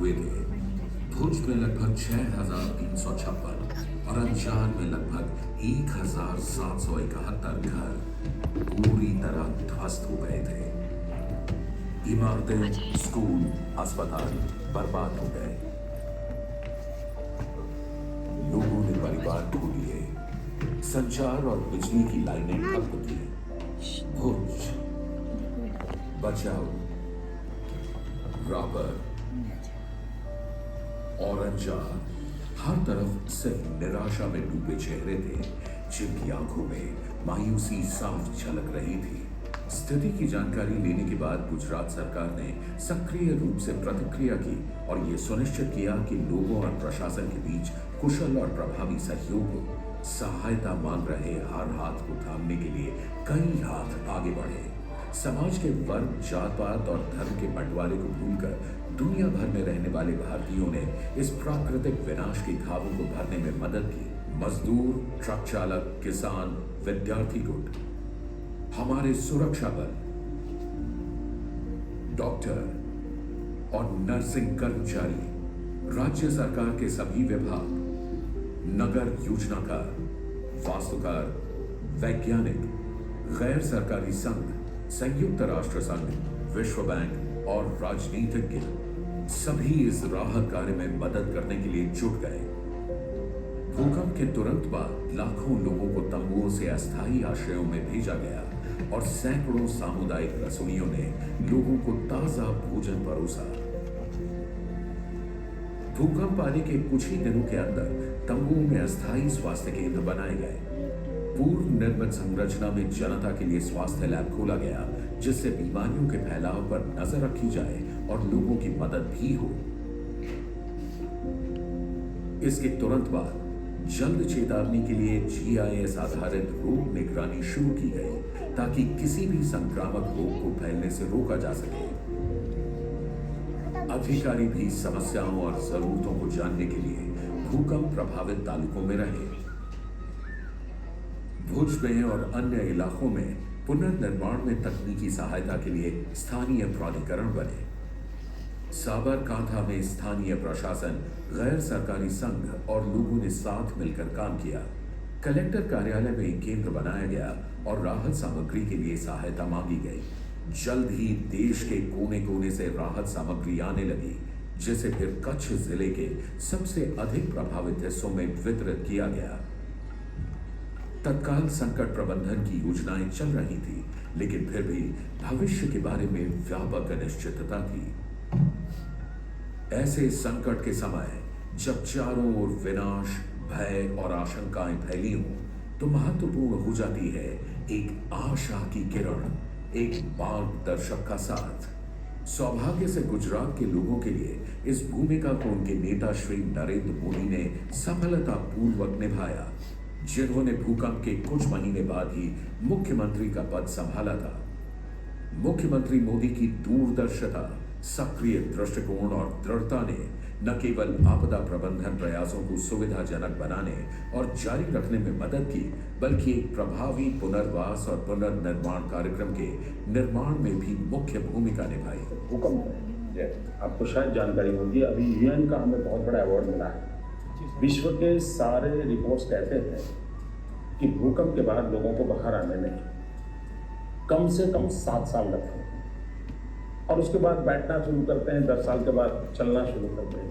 हुए थे। भुज में लगभग 6,356 और अंजार में लगभग 1,771 घर पूरी तरह ध्वस्त हो गए थे। इमारतें, स्कूल, अस्पताल बर्बाद हो गए। लोगों ने परिवार खो लिए, संचार और बिजली की लाइनें ठप थी। भुज, बचाओ, राबर और अंजार हर तरफ से निराशा में डूबे चेहरे थे, जिनकी आंखों में मायूसी साफ झलक रही थी। स्थिति की जानकारी लेने के बाद गुजरात सरकार ने सक्रिय रूप से प्रतिक्रिया की और ये सुनिश्चित किया कि लोगों और प्रशासन के बीच कुशल और प्रभावी सहयोग हो। सहायता मांग रहे हर हाथ को थामने के लिए कई हाथ आगे बढ़े। समाज के वर्ग, जात पात और धर्म के बंटवारे को भूलकर दुनिया भर में रहने वाले भारतीयों ने इस प्राकृतिक विनाश की घावों को भरने में मदद की। मजदूर, ट्रक चालक, किसान, विद्यार्थी गुट, हमारे सुरक्षा बल, डॉक्टर और नर्सिंग कर्मचारी, राज्य सरकार के सभी विभाग, नगर योजनाकार, वास्तुकार, वैज्ञानिक, गैर सरकारी संघ, संयुक्त राष्ट्र संघ, विश्व बैंक और राजनीतिज्ञ सभी इस राहत कार्य में मदद करने के लिए जुट गए। भूकंप के तुरंत बाद लाखों लोगों को तंबुओं से अस्थायी आश्रयों में भेजा गया और सैकड़ों सामुदायिक रसोइयों ने लोगों को ताजा भोजन परोसा। भूकंप आने के कुछ ही दिनों के अंदर तंबुओं में अस्थायी स्वास्थ्य केंद्र बनाए गए। पूर्व निर्मित संरचना में जनता के लिए स्वास्थ्य लैब खोला गया, जिससे बीमारियों के फैलाव पर नजर रखी जाए और लोगों की मदद भी हो। इसके तुरंत बाद जल्द चेतावनी के लिए GIS आधारित रोग निगरानी शुरू की गई, ताकि किसी भी संक्रामक रोग को फैलने से रोका जा सके। अधिकारी भी समस्याओं और जरूरतों को जानने के लिए भूकंप प्रभावित तालुकों में रहे। भुज में और अन्य इलाकों में पुनर्निर्माण में तकनीकी सहायता के लिए स्थानीय प्राधिकरण बने। साबरकांठा में स्थानीय प्रशासन, गैर सरकारी संघ और लोगों ने साथ मिलकर काम किया। कलेक्टर कार्यालय में एक केंद्र बनाया गया और राहत सामग्री के लिए सहायता मांगी गई। जल्द ही देश के कोने कोने से राहत सामग्री आने लगी, जिसे फिर कच्छ जिले के सबसे अधिक प्रभावित हिस्सों में वितरित किया गया। तत्काल संकट प्रबंधन की योजनाएं चल रही थी, लेकिन फिर भी भविष्य के बारे में व्यापक अनिश्चितता थी। ऐसे संकट के समय जब चारों ओर विनाश, भय और आशंकाएं फैली हों, तो महत्वपूर्ण हो जाती है एक आशा की किरण, एक मार्गदर्शक का साथ। सौभाग्य से गुजरात के लोगों के लिए इस भूमिका को उनके नेता श्री नरेंद्र मोदी ने सफलतापूर्वक निभाया, जिन्होंने भूकंप के कुछ महीने बाद ही मुख्यमंत्री का पद संभाला था। मुख्यमंत्री मोदी की दूरदर्शिता, सक्रिय दृष्टिकोण और दृढ़ता ने न केवल आपदा प्रबंधन प्रयासों को सुविधाजनक बनाने और जारी रखने में मदद की, बल्कि एक प्रभावी पुनर्वास और पुनर्निर्माण कार्यक्रम के निर्माण में भी मुख्य भूमिका निभाई। भूकंप, आपको शायद जानकारी होगी, अभी UN का हमें बहुत बड़ा अवार्ड मिला है। विश्व के सारे रिपोर्ट्स कहते हैं कि भूकंप के बाद लोगों को बाहर आने में कम से कम 7 साल लगते हैं और उसके बाद बैठना शुरू करते हैं, 10 साल के बाद चलना शुरू करते हैं।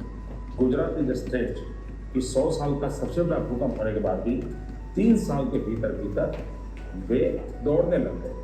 गुजरात इज स्टेट कि 100 साल का सबसे बड़ा भूकंप होने के बाद भी 3 साल के भीतर वे दौड़ने लग गए।